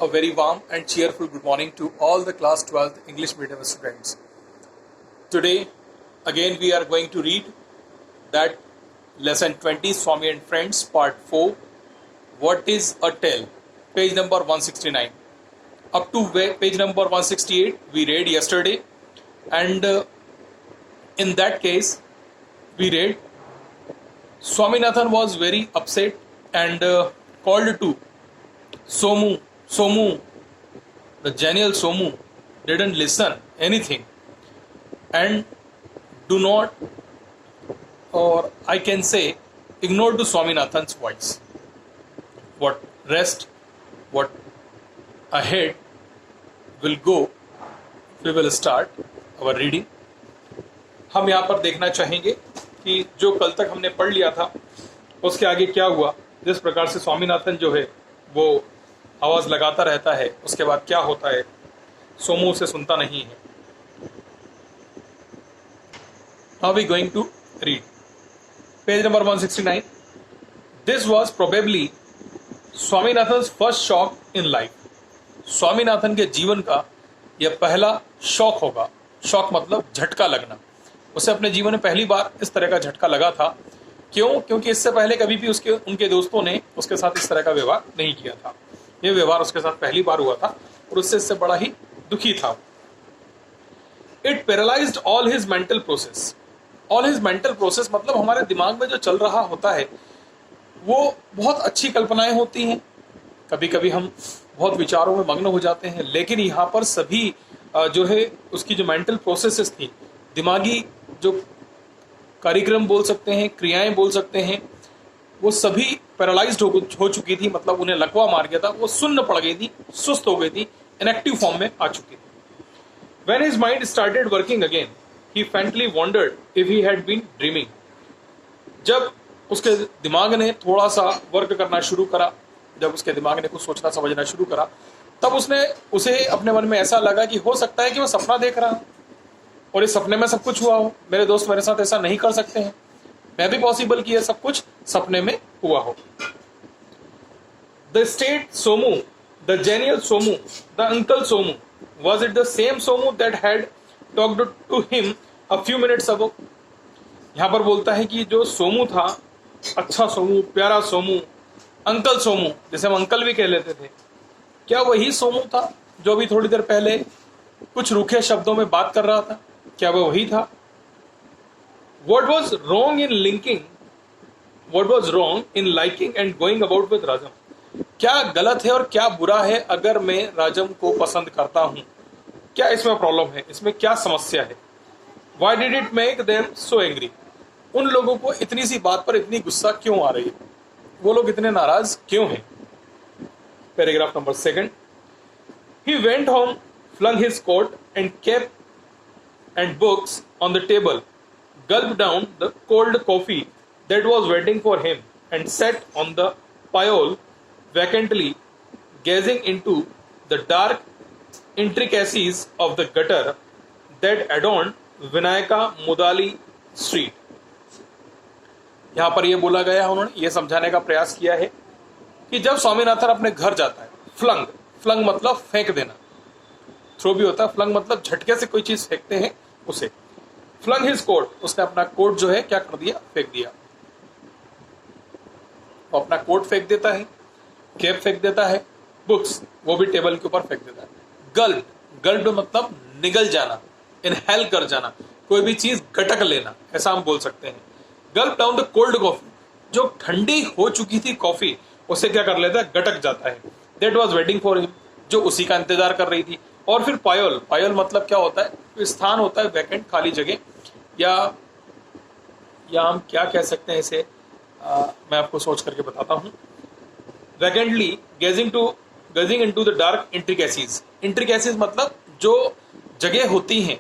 a very warm and cheerful good morning to all the class 12th English medium students. Today, again we are going to read that lesson 20 Swami and Friends part 4, What is a Tale, page number 169. Up to page number 168 we read yesterday, and in that case we read Swaminathan was very upset and called to Somu, the genial Somu didn't listen anything and do not, or I can say, ignored to Swaminathan's voice. What rest, what ahead will go, we will start our reading. हम यहाँ पर देखना चाहेंगे कि जो कल तक हमने पढ़ लिया था उसके आगे क्या हुआ, जिस प्रकार से स्वामीनाथन जो है वो आवाज लगाता रहता है, उसके बाद क्या होता है, सोमू उसे सुनता नहीं है. Now we going to read page number 169. This was probably Swaminathan's first shock in life. Swaminathan के जीवन का यह पहला शॉक होगा. शॉक मतलब झटका लगना. उसे अपने जीवन में पहली बार इस तरह का झटका लगा था. क्यों? क्योंकि इससे पहले कभी भी उनके दोस्तों ने उसके साथ इस तरह का व्यवहार नहीं किया था. यह व्यवहार उसके साथ पहली बार हुआ था और उससे इससे बड़ा ही दुखी था. It paralysed all his mental process. All his mental process मतलब हमारे दिमाग में जो चल रहा होता है वो बहुत अच्छी कल्पनाएं होती हैं. कभी कभी हम बहुत विचारों में मग्न हो जाते हैं, लेकिन यहाँ पर सभी जो है उसकी जो मेंटल प्रोसेसेस थी, दिमागी जो कार्यक्रम बोल सकते हैं, क्रियाएं बोल सकते हैं, वो सभी पैरालाइज्ड हो चुकी थी. मतलब उन्हें लकवा मार गया था, वो सुन्न पड़ गई थी, सुस्त हो गई थी, इनएक्टिव फॉर्म में आ चुकी थी. When his mind started working again, he faintly wondered if he had been dreaming. जब उसके दिमाग ने थोड़ा सा वर्क करना शुरू करा, जब उसके दिमाग ने कुछ सोचना समझना शुरू करा, तब उसे अपने मन में ऐसा लगा कि हो सकता है कि मैं सपना देख रहा हूं और इस सपने में सब कुछ हुआ हो. मेरे दोस्त मेरे साथ ऐसा नहीं कर सकते हैं, मैं भी पॉसिबल कि यह सब कुछ सपने में हुआ हो. The state Somu, the genial Somu, the uncle Somu, was it the same Somu that had talked to him a few minutes ago? यहाँ पर बोलता है कि जो सोमू था, अच्छा सोमू, प्यारा सोमू, अंकल सोमू, जिसे हम अंकल भी कह लेते थे, क्या वही सोमू था जो अभी थोड़ी देर पहले कुछ रूखे शब्दों में बात कर रहा था? क्या वह वही था? What was wrong in linking? What was wrong in liking and going about with Rajam? क्या गलत है और क्या बुरा है अगर मैं राजम को पसंद करता हूं? क्या इसमें प्रॉब्लम है? इसमें क्या समस्या है? Why did it make them so angry? उन लोगों को इतनी सी बात पर इतनी गुस्सा क्यों आ रही है? वो लोग इतने नाराज क्यों हैं? Paragraph number 2. He went home, flung his coat and cap and books on the table, gulped down the cold coffee that was waiting for him, and sat on the pile vacantly, gazing into the dark intricacies of the gutter that adorned Vinayaka Mudali Street. यहाँ पर यह बोला गया है, उन्होंने यह समझाने का प्रयास किया है कि जब स्वामीनाथन अपने घर जाता है, फ्लंग मतलब फेंक देना, थ्रो भी होता है, फ्लंग मतलब झटके से कोई चीज फेंकते हैं उसे. फ्लंग हिज कोट, उसने अपना कोट जो है क्या कर दिया? फेंक दिया. वो अपना कोट फेंक देता है, कैप फेंक देता है, बुक्स वो भी टेबल के ऊपर फेंक देता है. गल्प मतलब निगल जाना, इनहेल कर जाना, कोई भी चीज गटक लेना, ऐसा हम बोल सकते हैं. गल्प डाउन द कोल्ड कॉफी, जो ठंडी हो चुकी थी कॉफी, उसे क्या कर लेता है? गटक जाता है. That was waiting for him, जो उसी का इंतजार कर रही थी. और फिर पायल मतलब क्या होता है? स्थान होता है वैकेंट, खाली जगह, या हम क्या कह सकते हैं इसे, मैं आपको सोच करके बताता हूं. Vacantly gazing into the dark intricacies. Intricacies मतलब जो जगह होती हैं,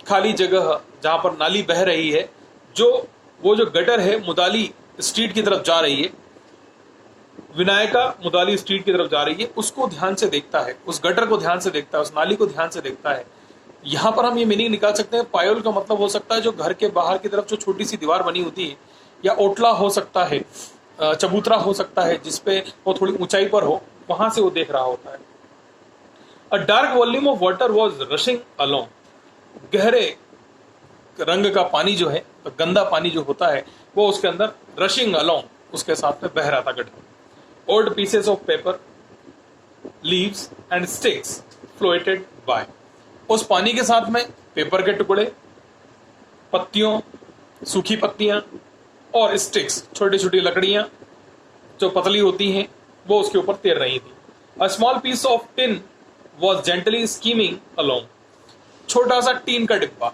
खाली जगह जहां पर नाली बह रही है, वो जो गटर है मुदाली स्ट्रीट की तरफ जा रही है, विनायका मुदाली स्ट्रीट की तरफ जा रही है, उसको ध्यान से देखता है, उस गटर को ध्यान से देखता है, उस नाली को ध्यान से देखता है. यहाँ पर हम ये मीनिंग निकाल सकते हैं, पायोल का मतलब हो सकता है जो घर के बाहर की तरफ जो छोटी सी दीवार बनी होती है, या ओटला हो सकता है, चबूतरा हो सकता है जिसपे वो थोड़ी ऊंचाई पर हो, वहां से वो देख रहा होता है। अ dark volume of water was rushing along, गहरे रंग का पानी जो है, गंदा पानी जो होता है, वो उसके अंदर रशिंग अलोंग, उसके साथ में बह रहा था gutter. Old pieces of paper, leaves and sticks floated by, उस पानी के साथ में पेपर के टुकड़े, पत्तियों, सूखी पत्तियां और स्टिक्स, छोटी छोटी लकड़ियां जो पतली होती हैं, वो उसके ऊपर तैर रही थी। A small piece of tin was gently skimming along, छोटा सा टीन का डिब्बा,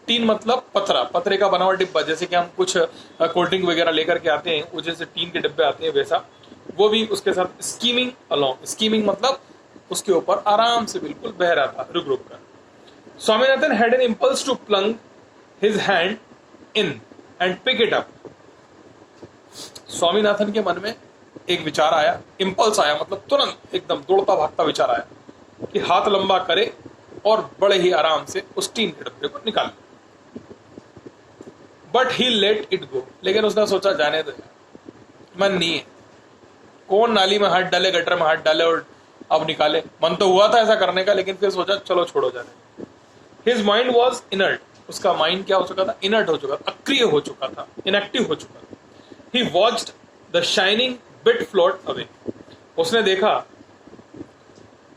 टीन मतलब पतरा, पतरे का बना हुआ डिब्बा, जैसे कि हम कुछ कोल्ड ड्रिंक वगैरह लेकर के आते हैं, वो जैसे टीन के डिब्बे आते हैं वैसा, वो भी उसके साथ स्कीमिंग अलोंग, स्कीमिंग मतलब उसके ऊपर आराम से बिल्कुल बह रहा था, रुक रुक कर। Swaminathan had an impulse to plunge his hand in and pick it up, Swaminathan के मन में एक विचार आया, इम्पल्स आया मतलब तुरंत एकदम दौड़ता भागता विचार आया कि हाथ लंबा करे और बड़े ही आराम से उस टीन के डब्बे को निकाल ले। But he let it go, लेकिन उसने सोचा जाने दो, मन नहीं है, कौन नाली में हाथ डाले, गटर में हाथ डाले और अब निकाले। मन तो हुआ था ऐसा करने का, लेकिन फिर सोचा चलो छोड़ो जाने। हिज माइंड वॉज इनर्ट, उसका माइंड क्या हो चुका था, इनर्ट हो चुका था, अक्रिय हो चुका था, इनएक्टिव हो चुका था। He watched the shining bit float away, उसने देखा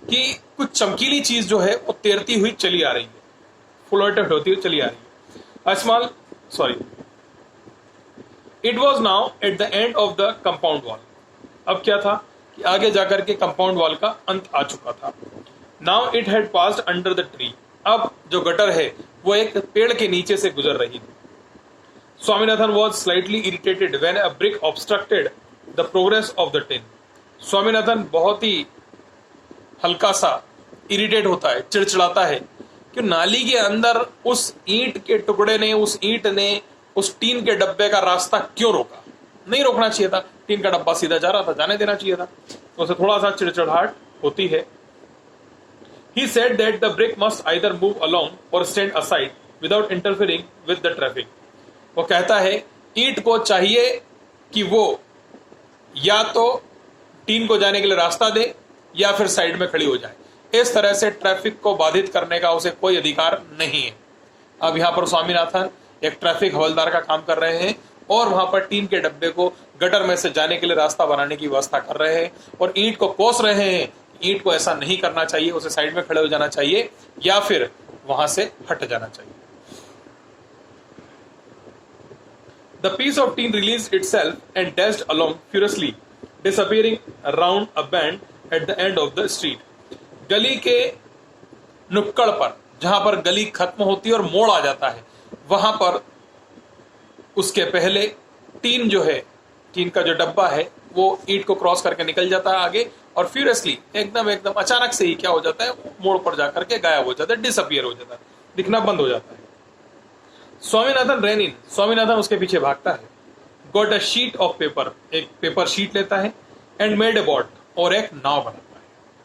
कि कुछ चमकीली चीज जो है वो तैरती हुई चली आ रही है, फ्लोटेड होती हुई चली आ रही है। Small it was now at the end of the compound wall, अब क्या था कि आगे जाकर के कंपाउंड वॉल का अंत आ चुका था। Now it had passed under the tree, अब जो गटर है वो एक पेड़ के नीचे से गुजर रही थी। Swaminathan was slightly irritated when a brick obstructed the progress of the tin, Swaminathan बहुत ही हल्का सा इरिटेट होता है, चिड़चिड़ाता है कि नाली के अंदर उस ईंट के टुकड़े ने, उस ईंट ने उस टीन के डब्बे का रास्ता क्यों रोका, नहीं रोकना चाहिए था, टीन का डब्बा सीधा जा रहा था, जाने देना चाहिए था, तो उसे थोड़ा सा चिड़चिड़ाहट होती है। He said that the brick must either move along or stand aside without interfering with the traffic. वो कहता है ईंट को चाहिए कि वो या तो टीन को जाने के लिए रास्ता दे या फिर साइड में खड़ी हो जाए, इस तरह से ट्रैफिक को बाधित करने का उसे कोई अधिकार नहीं है। अब यहाँ पर स्वामीनाथन एक ट्रैफिक हवलदार का काम कर रहे हैं और वहां पर टीन के डब्बे को गटर में से जाने के लिए रास्ता बनाने की व्यवस्था कर रहे हैं और ईंट को कोस रहे हैं, ईंट को ऐसा नहीं करना चाहिए, उसे साइड में खड़े हो जाना चाहिए या फिर वहां से हट जाना चाहिए। The piece of tin released itself and dashed along furiously, disappearing around a bend at the end of the street. गली के नुक्कड़ पर, जहां पर गली खत्म होती है और मोड़ आ जाता है, वहां पर उसके पहले टीन जो है, टीन का जो डब्बा है, वो ईंट को क्रॉस करके निकल जाता है आगे और फ्यूरियसली एकदम अचानक से ही क्या हो जाता है, मोड़ पर जाकर के गायब हो जाता है, डिसअपियर हो जाता है, दिखना बंद हो जाता है। स्वामीनाथन रैन इन, स्वामीनाथन उसके पीछे भागता है। Got a sheet of paper, एक पेपर शीट लेता है, एंड मेड अ बोट, और एक नाव बनाता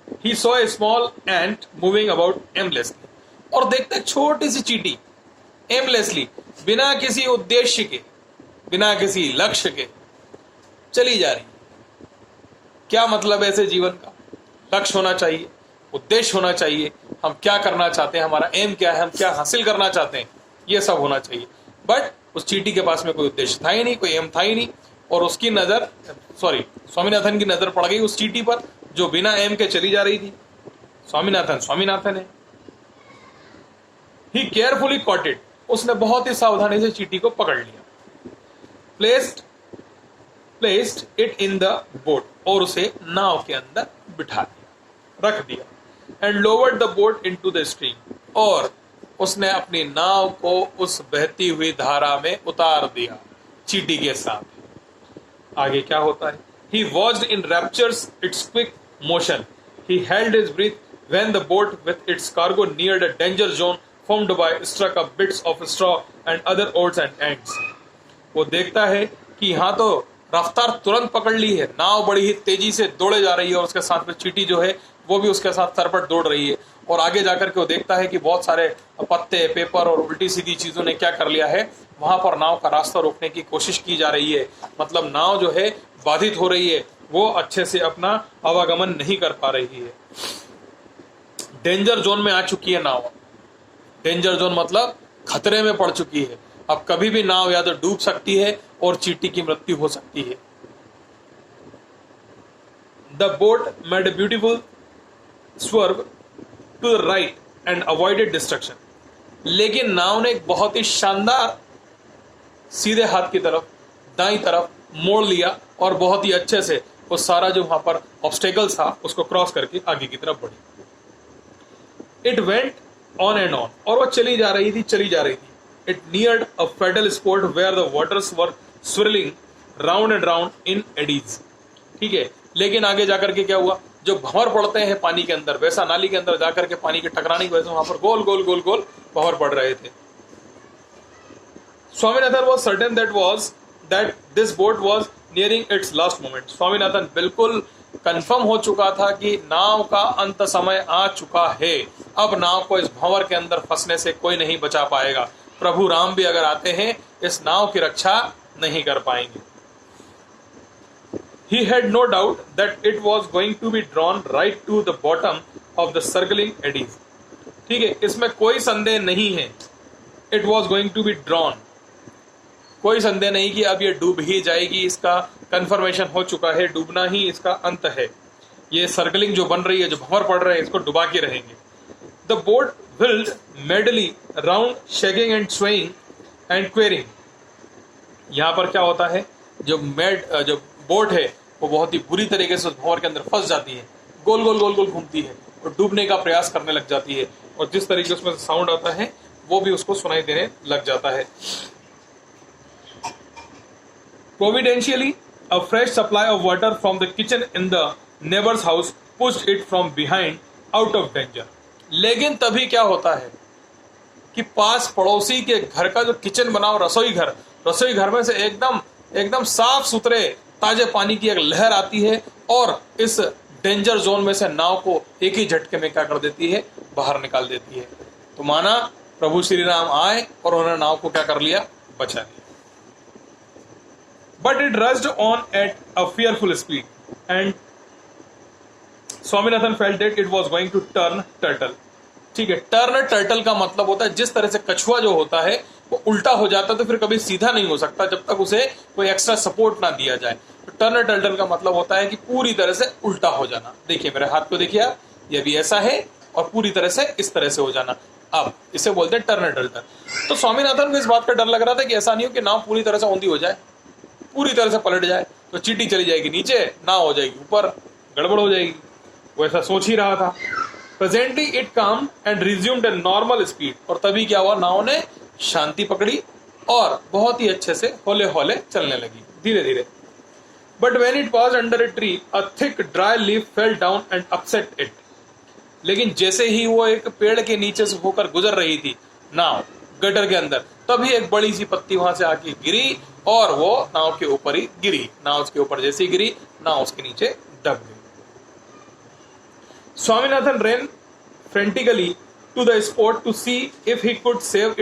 है। He saw a small ant moving about aimlessly, और देखते छोटी सी चींटी एमलेसली, बिना किसी उद्देश्य के, बिना किसी लक्ष्य के चली जा रही। क्या मतलब ऐसे जीवन का, लक्ष्य होना चाहिए, उद्देश्य होना चाहिए, हम क्या करना चाहते हैं, हमारा एम क्या है, हम क्या हासिल करना चाहते हैं, ये सब होना चाहिए। बट उस चींटी के पास में कोई उद्देश्य था ही नहीं, कोई एम था ही नहीं, और उसकी नजर, स्वामीनाथन की नजर पड़ गई उस चींटी पर जो बिना एम के चली जा रही थी। स्वामीनाथन है। ही केयरफुली कॉट इट, उसने बहुत ही सावधानी से चींटी को पकड़ लिया। Placed it in the boat, और उसे नाव के अंदर बिठा दिया, रख दिया। And lowered the boat into the stream, और उसने अपनी नाव को उस बहती हुई धारा में उतार दिया चींटी के साथ। आगे क्या होता है? He watched in raptures its quick motion. He held his breath when the boat with its cargo neared a danger zone formed by struck up bits of straw and other odds and ends. वो देखता है कि यहाँ तो रफ्तार तुरंत पकड़ ली है, नाव बड़ी ही तेजी से दौड़े जा रही है और उसके साथ में चींटी जो है वो भी उसके साथ सरपट दौड़ रही है। और आगे जाकर के वो देखता है कि बहुत सारे पत्ते, पेपर और उल्टी सीधी चीजों ने क्या कर लिया है, वहां पर नाव का रास्ता रोकने की कोशिश की जा रही है। मतलब नाव जो है बाधित हो रही है, वो अच्छे से अपना आवागमन नहीं कर पा रही है। डेंजर जोन में आ चुकी है नाव। डेंजर जोन मतलब खतरे में पड़ चुकी है। अब कभी भी नाव या तो डूब सकती है और चींटी की मृत्यु हो सकती है। The boat made a beautiful swerve to the right and avoided destruction. लेकिन नाव ने एक बहुत ही शानदार सीधे हाथ की तरफ, दाईं तरफ मोड़ लिया और बहुत ही अच्छे से वो सारा जो वहां पर ऑब्स्टेकल्स था उसको क्रॉस करके आगे की तरफ बढ़ी। It went on and on, और वो चली जा रही थी। It neared a fatal spot where the waters were swirling round and round in eddies. ठीक है, लेकिन आगे जाकर के क्या हुआ, जो भंवर पड़ते हैं पानी के अंदर, वैसा नाली के अंदर जाकर के पानी के टकराने की वजह से वहां पर गोल गोल गोल गोल भंवर पड़ रहे थे। Swaminathan was certain that this boat was nearing its last moment. Swaminathan बिल्कुल कंफर्म हो चुका था कि नाव का अंत समय आ चुका है। अब नाव को इस भंवर के अंदर फंसने से कोई नहीं बचा पाएगा। प्रभु राम भी अगर आते हैं इस नाव की रक्षा नहीं कर पाएंगे। He had no doubt that it was going to be drawn right to the bottom of the circling eddies. ठीक है, इसमें कोई संदेह नहीं है। It was going to be drawn. कोई संदेह नहीं कि अब ये डूब ही जाएगी, इसका कंफर्मेशन हो चुका है, डूबना ही इसका अंत है। ये सर्कलिंग जो बन रही है, जो भंवर पड़ रहे हैं, इसको डुबा के रहेंगे। The boat whirled madly round, shaking and swaying and querying. यहाँ पर क्या होता है, जो बोट है वो बहुत ही बुरी तरीके से उस भंवर के अंदर फंस जाती है, गोल गोल गोल गोल घूमती है और डूबने का प्रयास करने लग जाती है, और जिस तरीके से उसमें साउंड आता है वो भी उसको सुनाई देने लग जाता है। Providentially, a fresh supply of water from the kitchen in the neighbor's house pushed it from behind out of danger. लेकिन तभी क्या होता है कि पास पड़ोसी के घर का जो किचन बना हो, रसोई घर में से एकदम साफ सुथरे ताजे पानी की एक लहर आती है और इस डेंजर जोन में से नाव को एक ही झटके में क्या कर देती है, बाहर निकाल देती है। तो माना प्रभु श्री राम आए और उन्होंने नाव को क्या कर लिया, बचा लिया। But it rushed on at a fearful speed, and Swaminathan felt that it was going to turn turtle. ठीक है, टर्न टर्टल का मतलब होता है जिस तरह से कछुआ जो होता है वो उल्टा हो जाता है तो फिर कभी सीधा नहीं हो सकता जब तक उसे कोई एक्स्ट्रा सपोर्ट ना दिया जाए। तो टर्न टर्टल का मतलब होता है कि पूरी तरह से उल्टा हो जाना। देखिए मेरे हाथ को देखिए आप, ये भी ऐसा है और पूरी तरह से इस तरह से हो जाना। अब इसे बोलते हैं टर्न टर्टल। तो स्वामीनाथन को इस बात का डर लग रहा था कि ऐसा नहीं हो कि नाव पूरी तरह से औंधी हो जाए, पूरी तरह से पलट जाए, तो चींटी चली जाएगी नीचे, नाव हो जाएगी ऊपर, गड़बड़ हो जाएगी। वो ऐसा सोच ही रहा था। Presently it come and resumed a normal speed, और तभी क्या हुआ, नाव ने शांति पकड़ी और बहुत ही अच्छे से हौले हौले चलने लगी, धीरे धीरे। But when it was under a tree a thick dry leaf fell down and upset it. लेकिन जैसे ही वो एक पेड़ के नीचे से होकर गुजर रही थी नाव गटर के अंदर, तभी एक बड़ी सी पत्ती वहां से आके गिरी और वो नाव के ऊपर ही गिरी। नाव उसके ऊपर जैसे ही गिरी, नाव उसके नीचे दब गई। Swaminathan ran frantically to the spot to see if he could save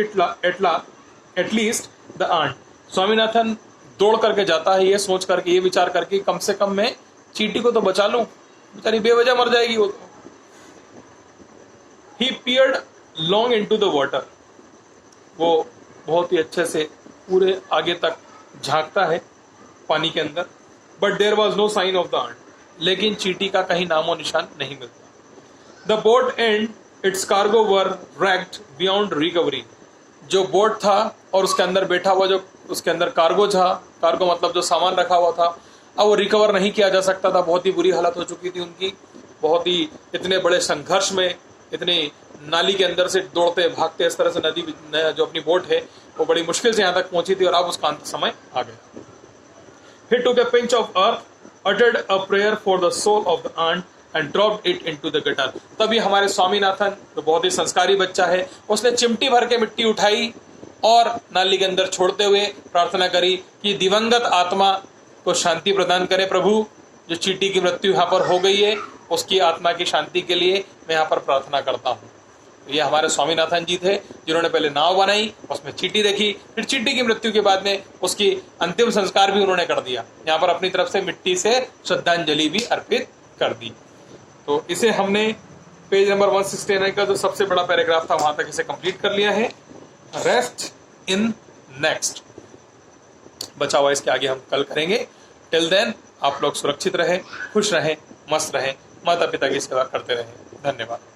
at least the aunt. Swaminathan दौड़ करके जाता है ये सोच करके, ये विचार करके कम से कम मैं चींटी को तो बचा लूं, बेचारी बेवजह मर जाएगी वो। He peered long into the water. वो बहुत ही अच्छे से पूरे आगे तक झांकता है पानी के अंदर। But there was no sign of the ant, लेकिन चींटी का कहीं नामो निशान नहीं मिलता। The boat and its cargo were wrecked beyond recovery. जो बोट था और उसके अंदर बैठा हुआ जो उसके अंदर कार्गो था, कार्गो मतलब जो सामान रखा हुआ था, अब वो रिकवर नहीं किया जा सकता था। बहुत ही बुरी हालत हो चुकी थी उनकी, बहुत ही इतने बड़े संघर्ष में, इतनी नाली के अंदर से दौड़ते भागते इस तरह से नदी जो अपनी बोट है वो बड़ी मुश्किल से यहाँ तक पहुंची थी और अब उसका अंत समय आ गया। He took a pinch of earth, uttered a prayer for the soul of the aunt and dropped it into the gutter. तभी हमारे स्वामीनाथन जो बहुत ही संस्कारी बच्चा है, उसने चिमटी भर के मिट्टी उठाई और नाली के अंदर छोड़ते हुए प्रार्थना करी कि दिवंगत आत्मा को शांति प्रदान करे प्रभु। जो चींटी की मृत्यु यहाँ पर हो गई है उसकी आत्मा की शांति के लिए मैं यहाँ पर प्रार्थना करता हूँ। ये हमारे स्वामीनाथन जी थे जिन्होंने पहले नाव बनाई, उसमें चींटी देखी, फिर चींटी की मृत्यु के बाद में उसकी अंतिम संस्कार भी उन्होंने कर दिया। यहाँ पर अपनी तरफ से मिट्टी से श्रद्धांजलि भी अर्पित कर दी। तो इसे हमने पेज नंबर 169 का जो सबसे बड़ा पैराग्राफ था वहां तक इसे कंप्लीट कर लिया है। रेस्ट इन नेक्स्ट बचा हुआ इसके आगे हम कल करेंगे। टिल देन आप लोग सुरक्षित रहें, खुश रहें, मस्त रहें, माता पिता की सेवा करते रहें। धन्यवाद।